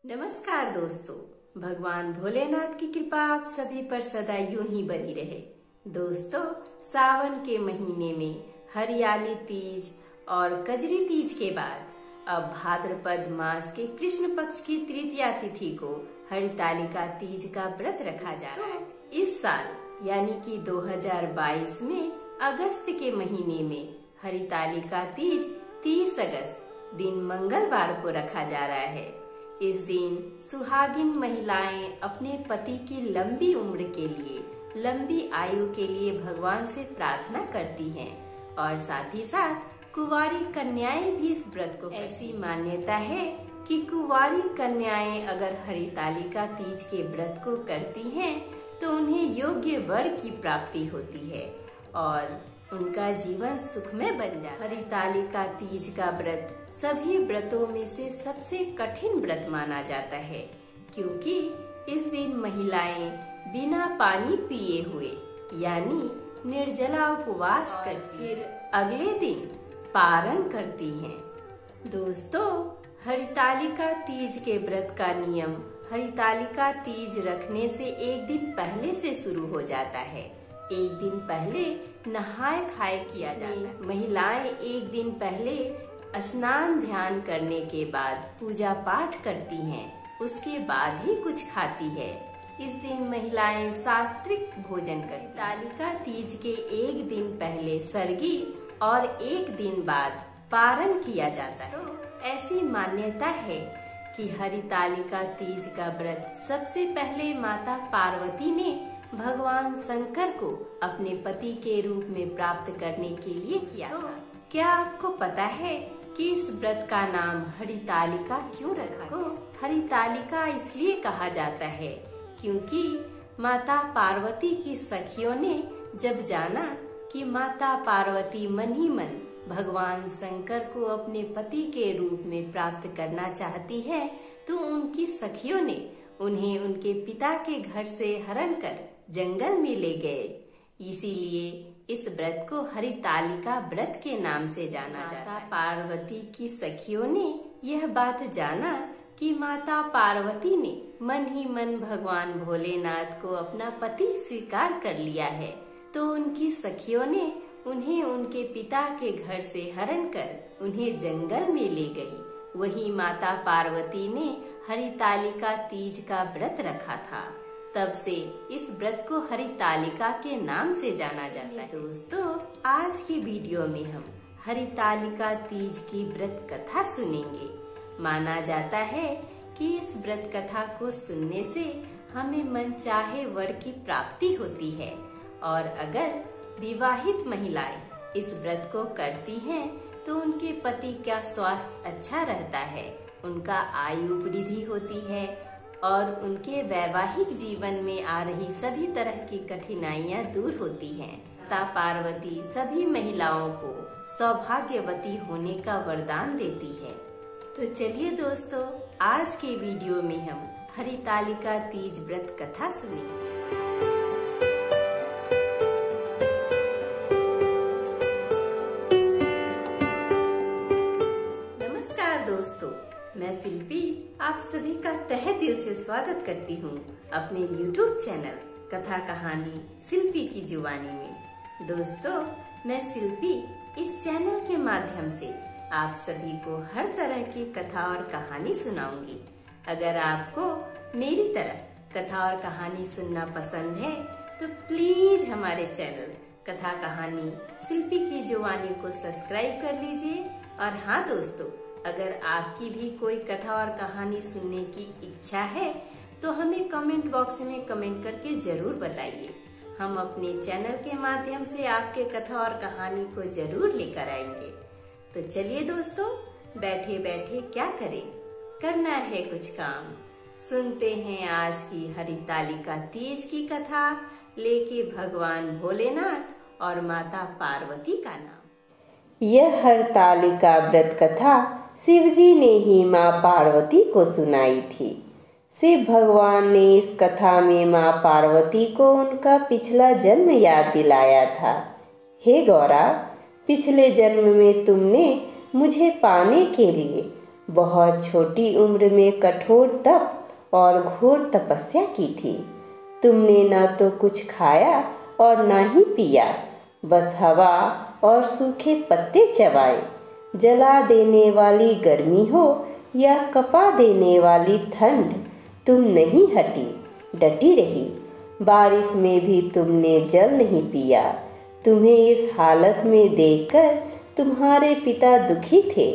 नमस्कार दोस्तों, भगवान भोलेनाथ की कृपा आप सभी पर सदा यूं ही बनी रहे। दोस्तों, सावन के महीने में हरियाली तीज और कजरी तीज के बाद अब भाद्रपद मास के कृष्ण पक्ष की तृतीया तिथि को हरितालिका तीज का व्रत रखा जा रहा है। इस साल यानी कि 2022 में अगस्त के महीने में हरितालिका तीज 30 अगस्त दिन मंगलवार को रखा जा रहा है। इस दिन सुहागिन महिलाएं अपने पति की लंबी उम्र के लिए, लंबी आयु के लिए भगवान से प्रार्थना करती हैं और साथ ही साथ कुंवारी कन्याएं भी इस व्रत को। ऐसी मान्यता है कि कुंवारी कन्याएं अगर हरितालिका तीज के व्रत को करती हैं तो उन्हें योग्य वर की प्राप्ति होती है और उनका जीवन सुखमय बन जाता है। हरितालिका तीज का व्रत सभी व्रतों में से सबसे कठिन व्रत माना जाता है, क्योंकि इस दिन महिलाएं बिना पानी पिए हुए यानी निर्जला उपवास कर फिर अगले दिन पारण करती हैं। दोस्तों, हरितालिका तीज के व्रत का नियम हरितालिका तीज रखने से एक दिन पहले से शुरू हो जाता है। एक दिन पहले नहाय खाए किया जाता है। महिलाएं एक दिन पहले स्नान ध्यान करने के बाद पूजा पाठ करती हैं, उसके बाद ही कुछ खाती है। इस दिन महिलाएं शास्त्रिक भोजन करती। हरितालिका तीज के एक दिन पहले सरगी और एक दिन बाद पारण किया जाता है। तो ऐसी मान्यता है कि हरितालिका तीज का व्रत सबसे पहले माता पार्वती ने भगवान शंकर को अपने पति के रूप में प्राप्त करने के लिए किया था। क्या आपको पता है कि इस व्रत का नाम हरितालिका क्यों रखा? को हरितालिका इसलिए कहा जाता है क्योंकि माता पार्वती की सखियों ने जब जाना कि माता पार्वती मन ही मन भगवान शंकर को अपने पति के रूप में प्राप्त करना चाहती है, तो उनकी सखियों ने उन्हें उनके पिता के घर से हरण कर जंगल में ले गए। इसीलिए इस व्रत को हरितालिका व्रत के नाम से जाना जाता है। पार्वती की सखियों ने यह बात जाना कि माता पार्वती ने मन ही मन भगवान भोलेनाथ को अपना पति स्वीकार कर लिया है, तो उनकी सखियों ने उन्हें उनके पिता के घर से हरण कर उन्हें जंगल में ले गई। वही माता पार्वती ने हरितालिका तीज का व्रत रखा था। तब से इस व्रत को हरितालिका के नाम से जाना जाता है। दोस्तों, आज की वीडियो में हम हरितालिका तीज की व्रत कथा सुनेंगे। माना जाता है कि इस व्रत कथा को सुनने से हमें मनचाहे वर की प्राप्ति होती है और अगर विवाहित महिलाएं इस व्रत को करती हैं तो उनके पति का स्वास्थ्य अच्छा रहता है, उनका आयु वृद्धि होती है और उनके वैवाहिक जीवन में आ रही सभी तरह की कठिनाइयां दूर होती हैं। माता पार्वती सभी महिलाओं को सौभाग्यवती होने का वरदान देती है। तो चलिए दोस्तों, आज के वीडियो में हम हरितालिका तीज व्रत कथा सुनेंगे। नमस्कार दोस्तों, मैं शिल्पी आप सभी का तहे दिल से स्वागत करती हूँ अपने YouTube चैनल कथा कहानी शिल्पी की जुबानी में। दोस्तों, मैं शिल्पी इस चैनल के माध्यम से आप सभी को हर तरह की कथा और कहानी सुनाऊंगी। अगर आपको मेरी तरह कथा और कहानी सुनना पसंद है तो प्लीज हमारे चैनल कथा कहानी शिल्पी की जुबानी को सब्सक्राइब कर लीजिए। और हाँ दोस्तों, अगर आपकी भी कोई कथा और कहानी सुनने की इच्छा है तो हमें कमेंट बॉक्स में कमेंट करके जरूर बताइए। हम अपने चैनल के माध्यम से आपके कथा और कहानी को जरूर लेकर आएंगे। तो चलिए दोस्तों, बैठे बैठे क्या करें, करना है कुछ काम। सुनते हैं आज की हरितालिका तीज की कथा लेके भगवान भोलेनाथ और माता पार्वती का नाम। यह हरितालिका व्रत कथा शिवजी ने ही माँ पार्वती को सुनाई थी। शिव भगवान ने इस कथा में माँ पार्वती को उनका पिछला जन्म याद दिलाया था। हे गौरा, पिछले जन्म में तुमने मुझे पाने के लिए बहुत छोटी उम्र में कठोर तप और घोर तपस्या की थी। तुमने न तो कुछ खाया और न ही पिया, बस हवा और सूखे पत्ते चबाए। जला देने वाली गर्मी हो या कपा देने वाली ठंड, तुम नहीं हटी, डटी रही। बारिश में भी तुमने जल नहीं पिया। तुम्हें इस हालत में देखकर तुम्हारे पिता दुखी थे।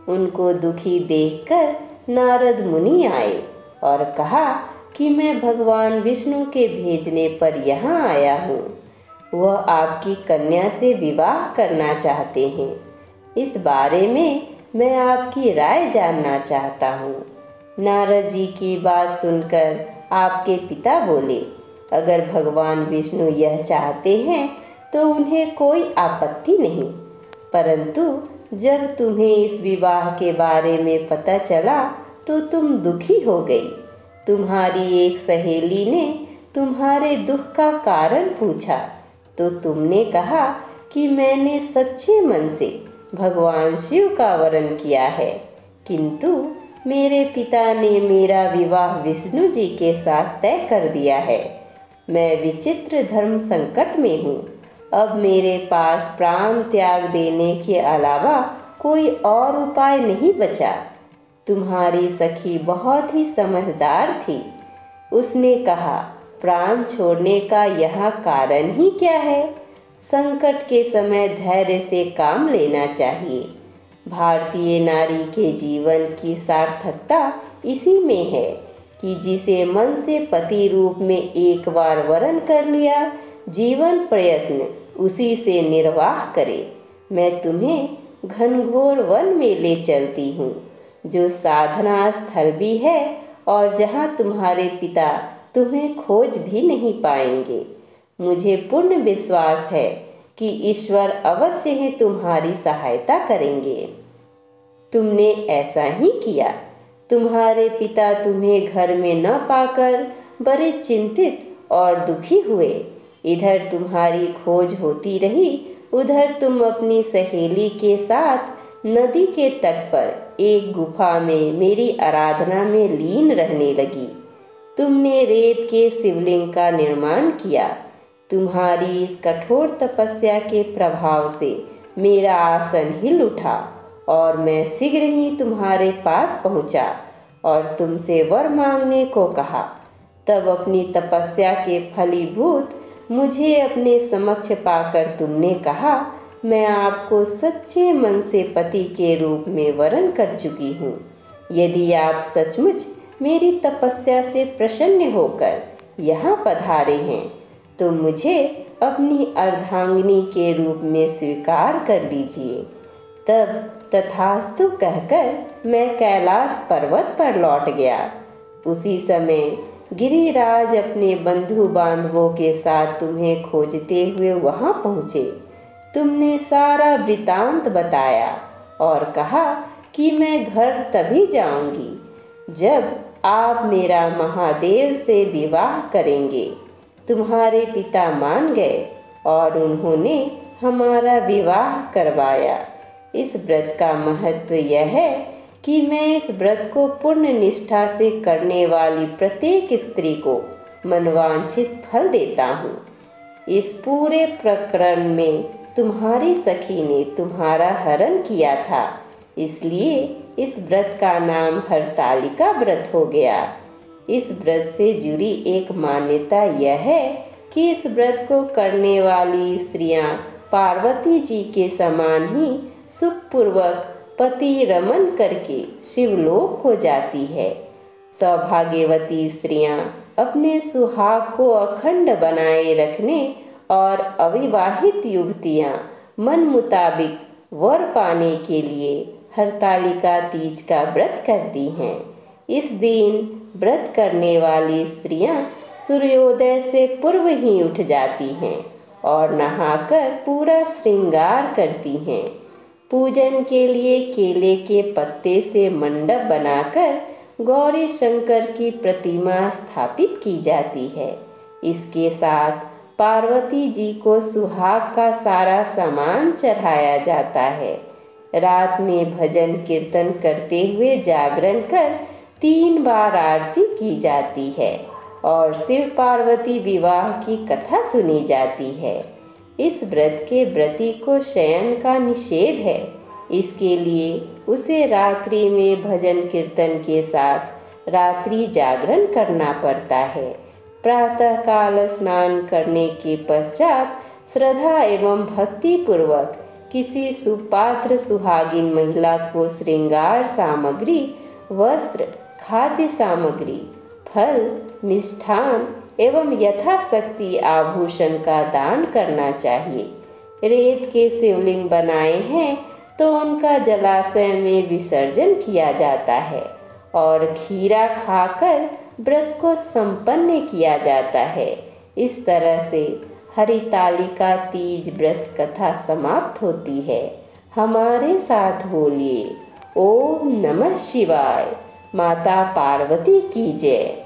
उनको दुखी देखकर नारद मुनि आए और कहा कि मैं भगवान विष्णु के भेजने पर यहाँ आया हूँ। वह आपकी कन्या से विवाह करना चाहते हैं। इस बारे में मैं आपकी राय जानना चाहता हूँ। नारद जी की बात सुनकर आपके पिता बोले, अगर भगवान विष्णु यह चाहते हैं तो उन्हें कोई आपत्ति नहीं, परंतु जब तुम्हें इस विवाह के बारे में पता चला तो तुम दुखी हो गई। तुम्हारी एक सहेली ने तुम्हारे दुख का कारण पूछा तो तुमने कहा कि मैंने सच्चे मन से भगवान शिव का वरण किया है, किंतु मेरे पिता ने मेरा विवाह विष्णु जी के साथ तय कर दिया है। मैं विचित्र धर्म संकट में हूँ। अब मेरे पास प्राण त्याग देने के अलावा कोई और उपाय नहीं बचा। तुम्हारी सखी बहुत ही समझदार थी। उसने कहा, प्राण छोड़ने का यह कारण ही क्या है? संकट के समय धैर्य से काम लेना चाहिए। भारतीय नारी के जीवन की सार्थकता इसी में है कि जिसे मन से पति रूप में एक बार वरण कर लिया, जीवन प्रयत्न उसी से निर्वाह करे। मैं तुम्हें घनघोर वन में ले चलती हूँ, जो साधना स्थल भी है और जहाँ तुम्हारे पिता तुम्हें खोज भी नहीं पाएंगे। मुझे पूर्ण विश्वास है कि ईश्वर अवश्य ही तुम्हारी सहायता करेंगे। तुमने ऐसा ही किया। तुम्हारे पिता तुम्हें घर में न पाकर बड़े चिंतित और दुखी हुए। इधर तुम्हारी खोज होती रही, उधर तुम अपनी सहेली के साथ नदी के तट पर एक गुफा में मेरी आराधना में लीन रहने लगी। तुमने रेत के शिवलिंग का निर्माण किया। तुम्हारी इस कठोर तपस्या के प्रभाव से मेरा आसन हिल उठा और मैं शीघ्र ही तुम्हारे पास पहुंचा और तुमसे वर मांगने को कहा। तब अपनी तपस्या के फलीभूत मुझे अपने समक्ष पाकर तुमने कहा, मैं आपको सच्चे मन से पति के रूप में वरण कर चुकी हूँ। यदि आप सचमुच मेरी तपस्या से प्रसन्न होकर यहाँ पधारे हैं तो मुझे अपनी अर्धांगिनी के रूप में स्वीकार कर लीजिए। तब तथास्तु कहकर मैं कैलाश पर्वत पर लौट गया। उसी समय गिरिराज अपने बंधु बांधवों के साथ तुम्हें खोजते हुए वहां पहुँचे। तुमने सारा वृतांत बताया और कहा कि मैं घर तभी जाऊंगी जब आप मेरा महादेव से विवाह करेंगे। तुम्हारे पिता मान गए और उन्होंने हमारा विवाह करवाया। इस व्रत का महत्व यह है कि मैं इस व्रत को पूर्ण निष्ठा से करने वाली प्रत्येक स्त्री को मनवांछित फल देता हूँ। इस पूरे प्रकरण में तुम्हारी सखी ने तुम्हारा हरण किया था, इसलिए इस व्रत का नाम हरतालिका व्रत हो गया। इस व्रत से जुड़ी एक मान्यता यह है कि इस व्रत को करने वाली स्त्रियां पार्वती जी के समान ही सुखपूर्वक पति रमन करके शिवलोक को जाती है। सौभाग्यवती स्त्रियां अपने सुहाग को अखंड बनाए रखने और अविवाहित युवतियां मन मुताबिक वर पाने के लिए हरतालिका तीज का व्रत करती हैं। इस दिन व्रत करने वाली स्त्रियां सूर्योदय से पूर्व ही उठ जाती हैं और नहाकर पूरा श्रृंगार करती हैं। पूजन के लिए केले के पत्ते से मंडप बनाकर गौरी शंकर की प्रतिमा स्थापित की जाती है। इसके साथ पार्वती जी को सुहाग का सारा सामान चढ़ाया जाता है। रात में भजन कीर्तन करते हुए जागरण कर 3 बार आरती की जाती है और शिव पार्वती विवाह की कथा सुनी जाती है। इस व्रत के व्रती को शयन का निषेध है, इसके लिए उसे रात्रि में भजन कीर्तन के साथ रात्रि जागरण करना पड़ता है। प्रातः काल स्नान करने के पश्चात श्रद्धा एवं भक्ति पूर्वक किसी सुपात्र सुहागिन महिला को श्रृंगार सामग्री, वस्त्र, खाद्य सामग्री, फल, मिष्ठान एवं यथाशक्ति आभूषण का दान करना चाहिए। रेत के शिवलिंग बनाए हैं तो उनका जलाशय में विसर्जन किया जाता है और खीरा खाकर व्रत को संपन्न किया जाता है। इस तरह से हरितालिका तीज व्रत कथा समाप्त होती है। हमारे साथ बोलिए ओम नमः शिवाय। माता पार्वती की जय।